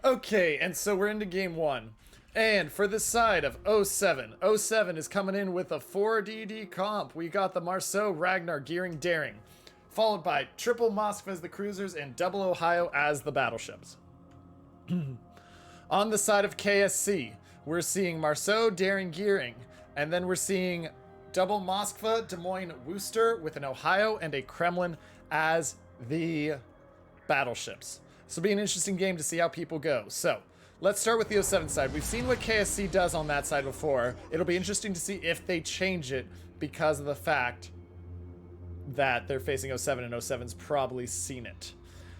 Okay, and so we're into game one. And for the side of oh 07 is coming in with a 4DD comp. We got the Marceau, Ragnar, Gearing, Daring, followed by triple Moskva as the cruisers and double Ohio as the battleships. On the side of KSC, we're seeing Marceau, Daring, Gearing, and then we're seeing double Moskva, Des Moines, Worcester with an Ohio and a Kremlin as the battleships. This will be an interesting game to see how people go. So let's start with the 07 side. We've seen what KSC does on that side before. It'll be interesting to see if they change it because of the fact that they're facing 07 and 07's probably seen it.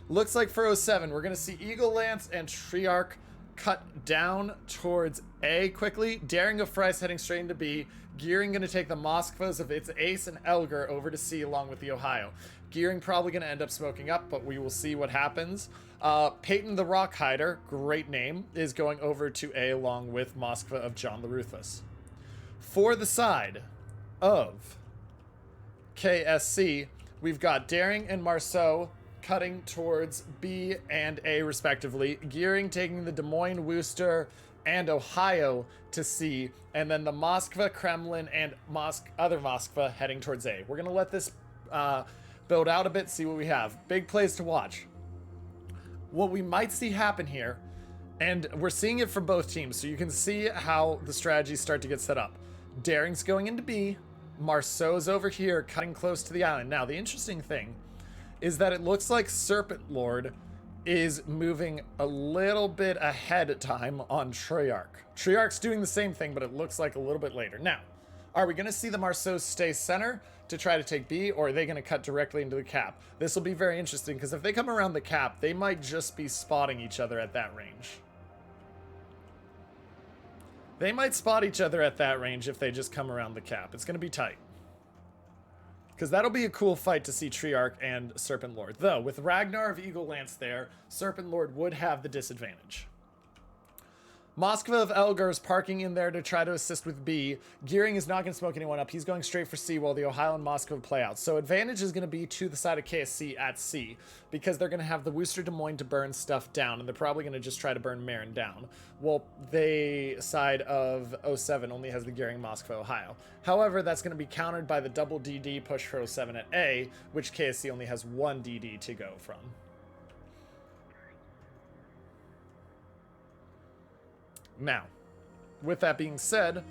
Looks like for 07, we're going to see Eagle Lance and Treyarch cut down towards A quickly. Daring of Fries heading straight into B. Gearing going to take the Moskvas of its Ace and Elgar over to C along with the Ohio. Gearing probably going to end up smoking up, but we will see what happens. Peyton the Rock Hider, great name, is going over to A along with Moskva of John the Ruthless. For the side of KSC, we've got Daring and Marceau cutting towards B and A respectively. Gearing taking the Des Moines, Worcester, and Ohio to C, and then the Moskva, Kremlin, and other Moskva heading towards A. We're going to let this build out a bit, see what we have. Big plays to watch. What we might see happen here, and we're seeing it from both teams, so you can see how the strategies start to get set up. Daring's going into B, Marceau's over here cutting close to the island. Now, the interesting thing is that it looks like Serpent Lord is moving a little bit ahead of time on Treyarch. Treyarch's doing the same thing, but it looks like a little bit later. Now, are we going to see the Marceau stay center to try to take B, or are they going to cut directly into the cap? This will be very interesting, because if they come around the cap, they might just be spotting each other at that range. They might spot each other at that range if they just come around the cap. It's going to be tight. Because that'll be a cool fight to see Treyarch and Serpent Lord. Though, with Ragnar of Eagle Lance there, Serpent Lord would have the disadvantage. Moskva of Elgar is parking in there to try to assist with B. Gearing is not going to smoke anyone up. He's going straight for C while the Ohio and Moskva play out. So advantage is going to be to the side of KSC at C, because they're going to have the Worcester Des Moines to burn stuff down, and they're probably going to just try to burn Marin down. Well, the side of 07 only has the Gearing, Moskva, Ohio. However, that's going to be countered by the double DD push for 07 at A, which KSC only has one DD to go from. Now, with that being said,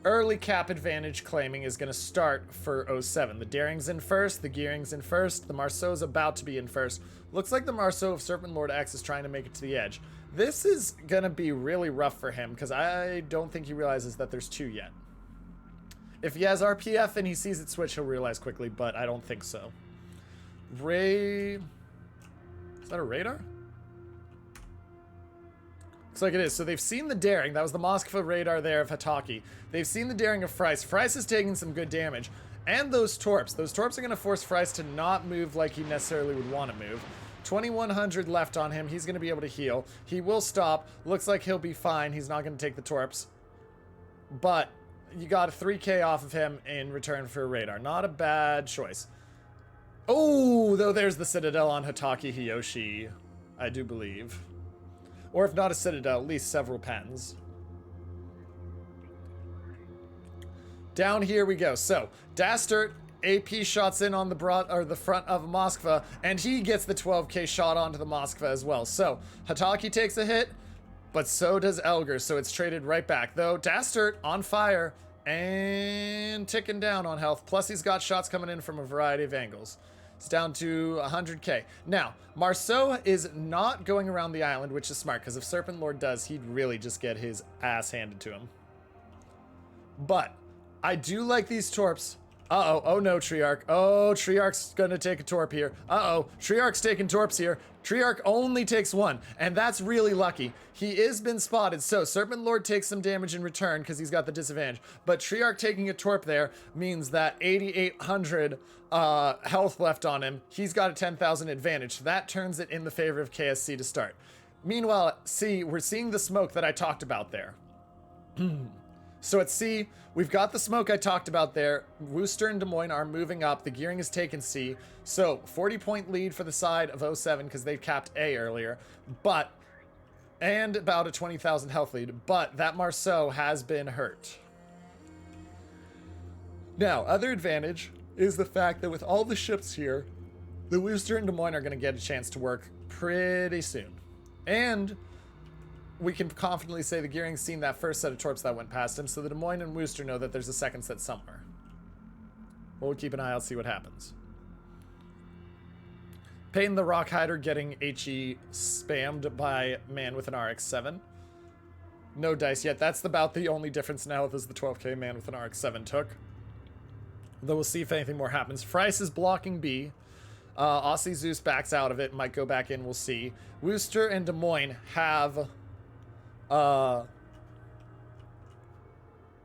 early cap advantage claiming is going to start for 07. The Daring's in first, the Gearing's in first, the Marceau's about to be in first. Looks like the Marceau of Serpent Lord X is trying to make it to the edge. This is going to be really rough for him, because I don't think he realizes that there's two yet. If he has RPF and he sees it switch, he'll realize quickly, but I don't think so. Is that a radar? Looks like it is. So they've seen the Daring. That was the Moskva radar there of Hataki. They've seen the Daring of Fries. Fries is taking some good damage. And those Torps. Those Torps are going to force Fries to not move like he necessarily would want to move. 2100 left on him. He's going to be able to heal. He will stop. Looks like he'll be fine. He's not going to take the Torps. But you got a 3k off of him in return for a radar. Not a bad choice. Oh, though there's the Citadel on Hataki Hiyoshi, I do believe. Or if not a Citadel, at least several pens. Down here we go. So, Dastert AP shots in on the front of Moskva, and he gets the 12k shot onto the Moskva as well. So, Hataki takes a hit, but so does Elgar, so it's traded right back. Though, Dastert on fire and ticking down on health. Plus, he's got shots coming in from a variety of angles. It's down to 100k. Now, Marceau is not going around the island, which is smart, because if Serpent Lord does, he'd really just get his ass handed to him. But I do like these Torps. Uh-oh. Oh, no, Treyarch. Oh, Treyarch's going to take a Torp here. Uh-oh. Treyarch's taking Torps here. Treyarch only takes one, and that's really lucky. He is been spotted, so Serpent Lord takes some damage in return because he's got the disadvantage. But Treyarch taking a Torp there means that 8,800 health left on him. He's got a 10,000 advantage. So that turns it in the favor of KSC to start. Meanwhile, C, we're seeing the smoke that I talked about there. So at C, we've got the smoke I talked about there. Worcester and Des Moines are moving up. The Gearing has taken C. So 40-point lead for the side of 07 because they capped A earlier. But and about a 20,000 health lead, but that Marceau has been hurt. Now, other advantage is the fact that with all the ships here, the Worcester and Des Moines are going to get a chance to work pretty soon. And we can confidently say the Gearing's seen that first set of torps that went past him, so the Des Moines and Worcester know that there's a second set somewhere. We'll keep an eye out, see what happens. Payne the Rockhider getting HE spammed by man with an RX-7. No dice yet. That's about the only difference now is the 12k man with an RX-7 took. Though we'll see if anything more happens. Frice is blocking B. Aussie Zeus backs out of it. Might go back in. We'll see. Worcester and Des Moines have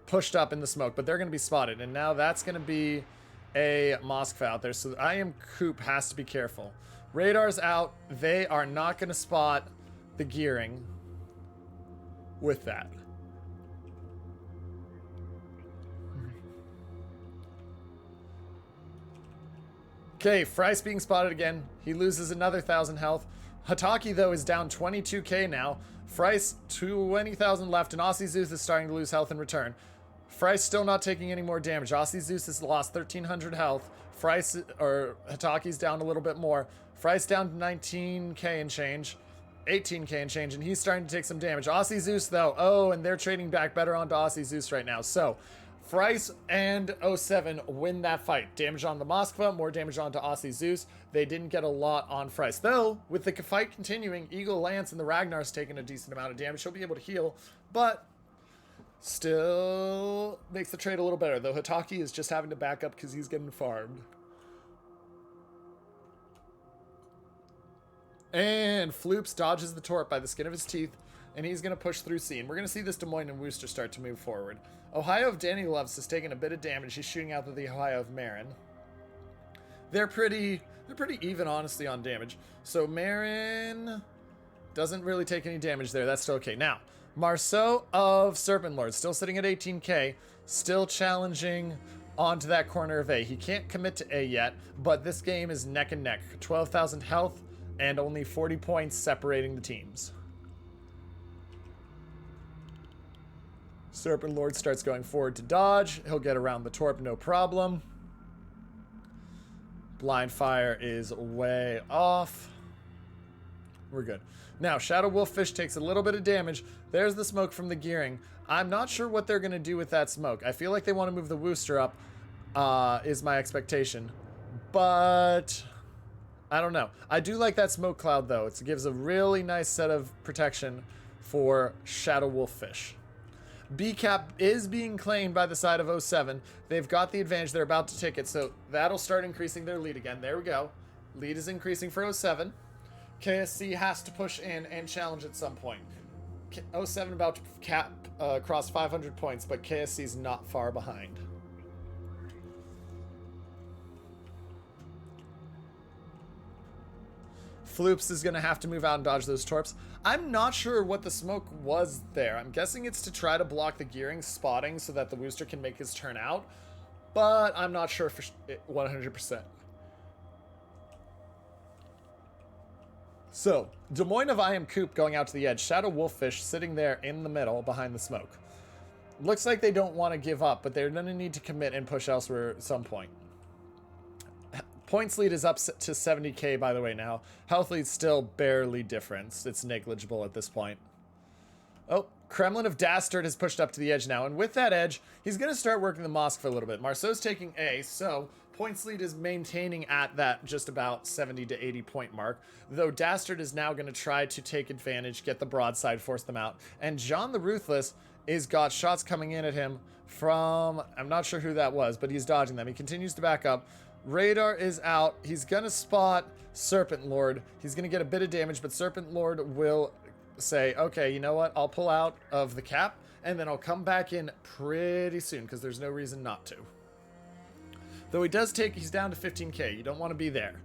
pushed up in the smoke, but they're going to be spotted. And now that's going to be a Moskva out there. So I am Coop has to be careful. Radar's out. They are not going to spot the Gearing with that. Okay, Frice being spotted again. He loses another 1,000 health. Hataki, though, is down 22k now. Frice, 20,000 left, and Aussie Zeus is starting to lose health in return. Frice still not taking any more damage. Aussie Zeus has lost 1,300 health. Frice, or Hataki's down a little bit more. Frice down to 19k and change. 18k and change, and he's starting to take some damage. Aussie Zeus, though, oh, and they're trading back better onto Aussie Zeus right now. So, Frice and 07 win that fight. Damage on the Moskva, more damage onto Aussie Zeus. They didn't get a lot on Frice. Though, with the fight continuing, Eagle Lance and the Ragnar's taking a decent amount of damage. He'll be able to heal, but still makes the trade a little better. Though Hataki is just having to back up because he's getting farmed. And Floops dodges the torp by the skin of his teeth, and he's going to push through C. And we're going to see this Des Moines and Worcester start to move forward. Ohio of Danny Loves has taken a bit of damage. He's shooting out the Ohio of Marin. They're pretty even, honestly, on damage. So Marin doesn't really take any damage there. That's still okay. Now, Marceau of Serpent Lord, still sitting at 18k, still challenging onto that corner of A. He can't commit to A yet, but this game is neck and neck. 12,000 health and only 40 points separating the teams. Serpent Lord starts going forward to dodge. He'll get around the torp, no problem. Blind Fire is way off. We're good. Now, Shadow Wolffish takes a little bit of damage. There's the smoke from the Gearing. I'm not sure what they're going to do with that smoke. I feel like they want to move the Worcester up, is my expectation. But I don't know. I do like that smoke cloud, though. It gives a really nice set of protection for Shadow Wolffish. B-Cap is being claimed by the side of 07. They've got the advantage. They're about to take it, so that'll start increasing their lead again. There we go. Lead is increasing for 07. KSC has to push in and challenge at some point. 07 about to cap cross 500 points, but KSC's not far behind. Floops is going to have to move out and dodge those torps. I'm not sure what the smoke was there. I'm guessing it's to try to block the Gearing spotting so that the Worcester can make his turn out, but I'm not sure for 100%. So, Des Moines of I Am Coop going out to the edge. Shadow Wolffish sitting there in the middle behind the smoke. Looks like they don't want to give up, but they're going to need to commit and push elsewhere at some point. Points lead is up to 70k, by the way, now. Health lead's still barely different. It's negligible at this point. Oh, Kremlin of Dastard has pushed up to the edge now, and with that edge, he's going to start working the Mosque for a little bit. Marceau's taking A, so points lead is maintaining at that just about 70 to 80 point mark, though Dastard is now going to try to take advantage, get the broadside, force them out. And John the Ruthless is got shots coming in at him from, I'm not sure who that was, but he's dodging them. He continues to back up. Radar is out. He's going to spot Serpent Lord. He's going to get a bit of damage, but Serpent Lord will say, okay, you know what? I'll pull out of the cap, and then I'll come back in pretty soon, because there's no reason not to. Though he does take, he's down to 15k. You don't want to be there.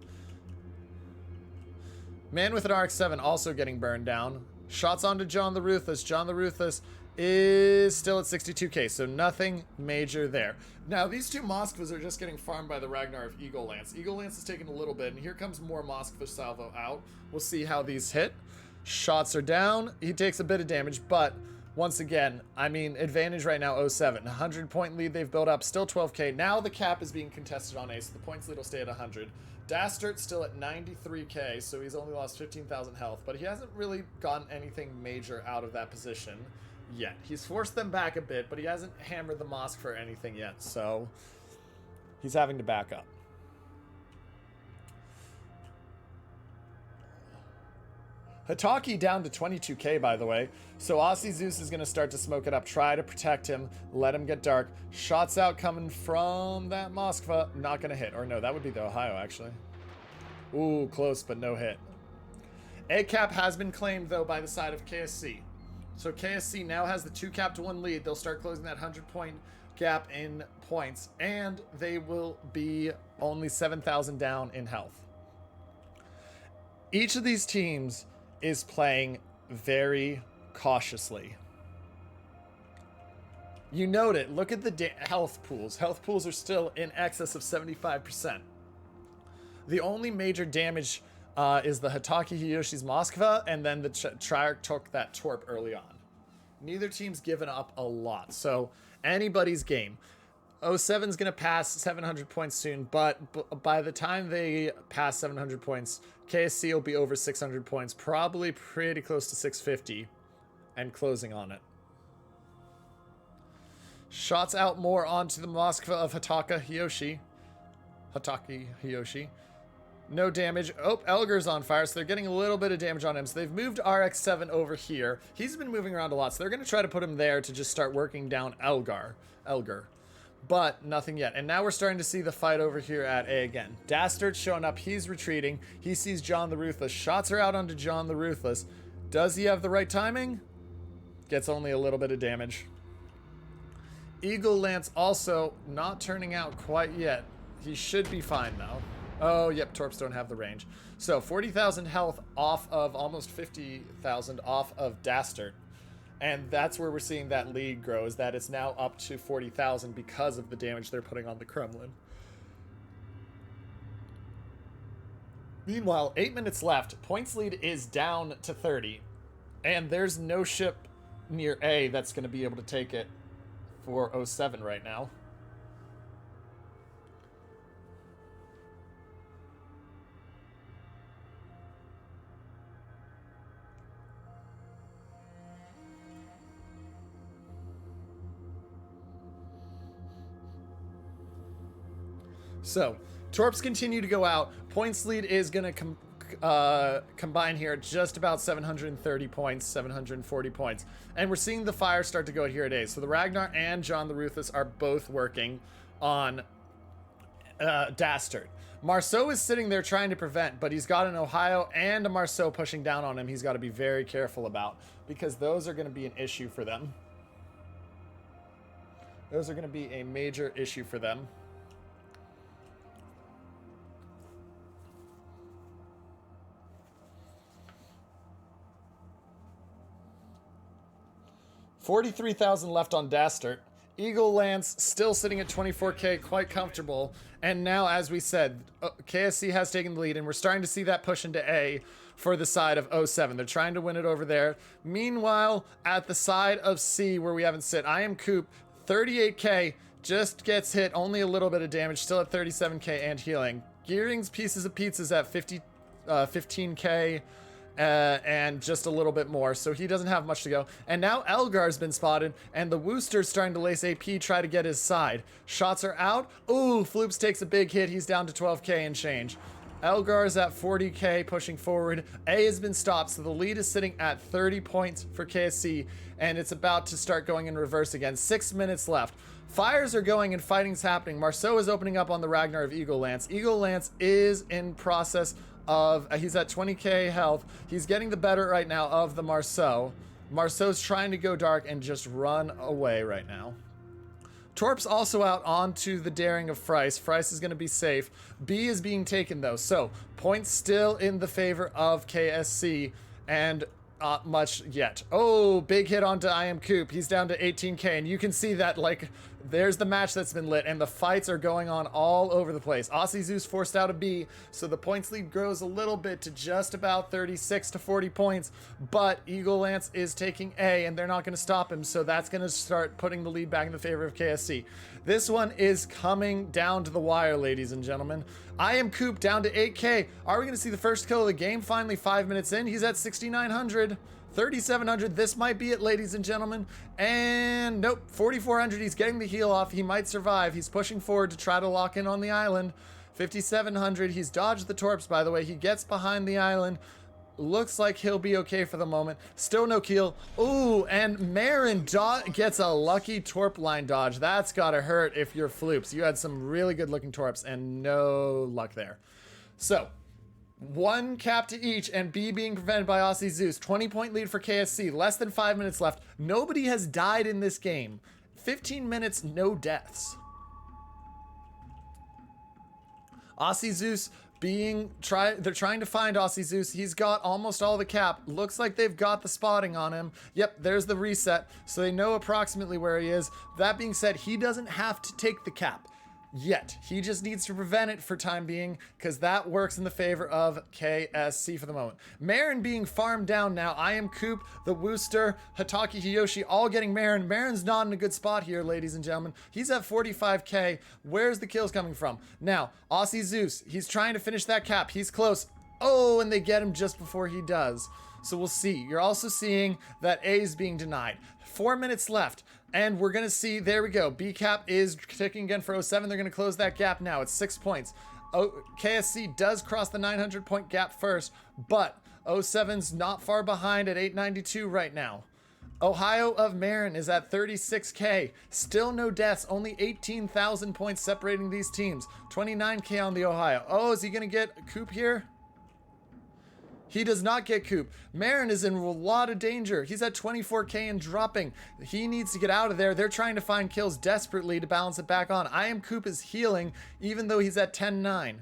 Man with an RX-7 also getting burned down. Shots onto John the Ruthless. John the Ruthless is still at 62k, so nothing major there. Now, these two Moskvas are just getting farmed by the Ragnar of Eagle Lance. Eagle Lance is taking a little bit, and here comes more Moskva salvo out. We'll see how these hit. Shots are down. He takes a bit of damage, but once again, I mean, advantage right now, 07. 100-point lead they've built up, still 12k. Now the cap is being contested on A, so the points lead will stay at 100. Dastart's still at 93k, so he's only lost 15,000 health, but he hasn't really gotten anything major out of that position yet. He's forced them back a bit, but he hasn't hammered the mosque for anything yet, so he's having to back up. Hataki down to 22k, by the way. So Aussie Zeus is going to start to smoke it up. Try to protect him. Let him get dark. Shots out coming from that Moskva. Not going to hit. Or no, that would be the Ohio, actually. Ooh, close, but no hit. A cap has been claimed, though, by the side of KSC. So KSC now has the 2 cap to 1 lead. They'll start closing that 100-point gap in points. And they will be only 7,000 down in health. Each of these teams is playing very cautiously. You note it. Look at the health pools. Health pools are still in excess of 75%. The only major damage is the Hataki Hiyoshi's Moskva, and then the Triarch took that Torp early on. Neither team's given up a lot, so anybody's game. 07's going to pass 700 points soon, but by the time they pass 700 points, KSC will be over 600 points, probably pretty close to 650, and closing on it. Shots out more onto the Moskva of Hataki Hiyoshi. No damage. Oh, Elgar's on fire, so they're getting a little bit of damage on him. So they've moved RX-7 over here. He's been moving around a lot, so they're going to try to put him there to just start working down Elgar. But nothing yet. And now we're starting to see the fight over here at A again. Dastart's showing up. He's retreating. He sees John the Ruthless. Shots are out onto John the Ruthless. Does he have the right timing? Gets only a little bit of damage. Eagle Lance also not turning out quite yet. He should be fine, though. Oh, yep, Torps don't have the range. So 40,000 health off of almost 50,000 off of Dastart. And that's where we're seeing that lead grow, is that it's now up to 40,000 because of the damage they're putting on the Kremlin. Meanwhile, 8 minutes left. Points lead is down to 30. And there's no ship near A that's going to be able to take it for 07 right now. So, Torps continue to go out. Points lead is going to combine here at just about 730 points, 740 points. And we're seeing the fire start to go here at A. So the Ragnar and John the Ruthless are both working on Dastart. Marceau is sitting there trying to prevent, but he's got an Ohio and a Marceau pushing down on him. He's got to be very careful about, because those are going to be an issue for them. Those are going to be a major issue for them. $43,000 left on Dastart. Eagle Lance still sitting at 24k, quite comfortable. And now, as we said, KSC has taken the lead, and we're starting to see that push into A for the side of 07. They're trying to win it over there. Meanwhile, at the side of C, where we haven't sit, I am Coop, 38k, just gets hit, only a little bit of damage, still at 37k and healing. Gearing's Pieces of Pizzas at 15k. And just a little bit more, so he doesn't have much to go. And now Elgar's been spotted, and the Wooster's starting to lace AP, try to get his side. Shots are out. Ooh, Floops takes a big hit. He's down to 12k and change. Elgar's at 40k, pushing forward. A has been stopped, so the lead is sitting at 30 points for KSC, and it's about to start going in reverse again. 6 minutes left. Fires are going and fighting's happening. Marceau is opening up on the Ragnar of Eagle Lance. Eagle Lance is in process of, he's at 20k health. He's getting the better right now of the Marceau. Marceau's trying to go dark and just run away right now. Torp's also out onto the daring of Frice. Frice is going to be safe. B is being taken, though. So, points still in the favor of KSC, and not much yet. Oh, big hit onto I Am Coop. He's down to 18k, and you can see that, like, there's the match that's been lit, and the fights are going on all over the place. Aussie Zeus forced out a B, so the points lead grows a little bit to just about 36 to 40 points, but Eagle Lance is taking A, and they're not going to stop him, so that's going to start putting the lead back in the favor of KSC. This one is coming down to the wire, ladies and gentlemen. I am Coop down to 8K. Are we going to see the first kill of the game? Finally, 5 minutes in. He's at 6,900. 3,700. This might be it, ladies and gentlemen. And nope, 4,400. He's getting the heal off. He might survive. He's pushing forward to try to lock in on the island. 5,700. He's dodged the torps, by the way. He gets behind the island. Looks like he'll be okay for the moment. Still no kill. Ooh, and Marin gets a lucky torp line dodge. That's gotta hurt if you're Floops. You had some really good looking torps and no luck there. So, 1 cap to each, and B being prevented by Aussie Zeus. 20-point lead for KSC. Less than 5 minutes left. Nobody has died in this game. 15 minutes, no deaths. Aussie Zeus they're trying to find Aussie Zeus. He's got almost all the cap. Looks like they've got the spotting on him. Yep, there's the reset, so they know approximately where he is. That being said, he doesn't have to take the cap yet. He just needs to prevent it for time being, because that works in the favor of KSC for the moment. Marin being farmed down now. I am Coop, the Wooster, Hataki Hiyoshi, all getting Marin. Marin's not in a good spot here, ladies and gentlemen. He's at 45K. Where's the kills coming from? Now, Aussie Zeus, he's trying to finish that cap. He's close. Oh, and they get him just before he does. So we'll see. You're also seeing that A is being denied. 4 minutes left. And we're going to see, there we go. B cap is ticking again for 07. They're going to close that gap now. It's 6 points. KSC does cross the 900 point gap first, but 07's not far behind at 892 right now. Ohio of Marin is at 36K. Still no deaths. Only 18,000 points separating these teams. 29K on the Ohio. Oh, is he going to get Coop here? He does not get Coop. Marin is in a lot of danger. He's at 24K and dropping. He needs to get out of there. They're trying to find kills desperately to balance it back on. I am Coop is healing, even though he's at 10-9.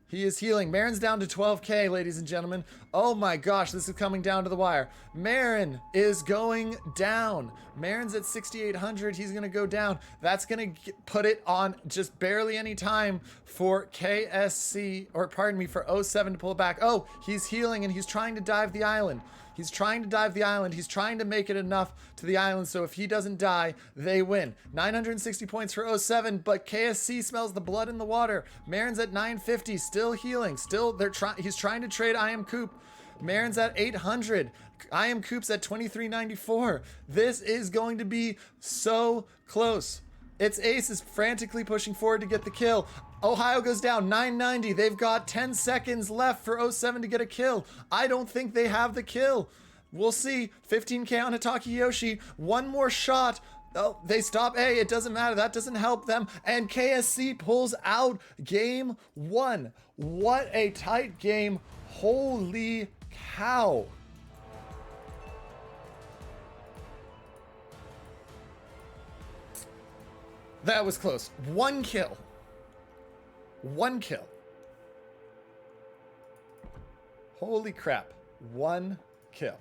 He is healing. Marin's down to 12K, ladies and gentlemen. Oh my gosh, this is coming down to the wire. Marin is going down. Marin's at 6,800. He's going to go down. That's going to put it on just barely any time for KSC, or pardon me, for 07 to pull it back. Oh, he's healing and he's trying to dive the island. He's trying to dive the island. He's trying to make it enough to the island, so if he doesn't die, they win. 960 points for 07, but KSC smells the blood in the water. Marin's at 950, still healing. Still, he's trying to trade I am Coop. Marin's at 800. I am Coop's at 2394. This is going to be so close. Its ace is frantically pushing forward to get the kill. Ohio goes down, 990. They've got 10 seconds left for 07 to get a kill. I don't think they have the kill. We'll see. 15K on Hataki Yoshi. One more shot. Oh, they stop A. It doesn't matter. That doesn't help them. And KSC pulls out game 1. What a tight game. Holy cow. That was close. 1 kill. 1 kill. Holy crap. 1 kill.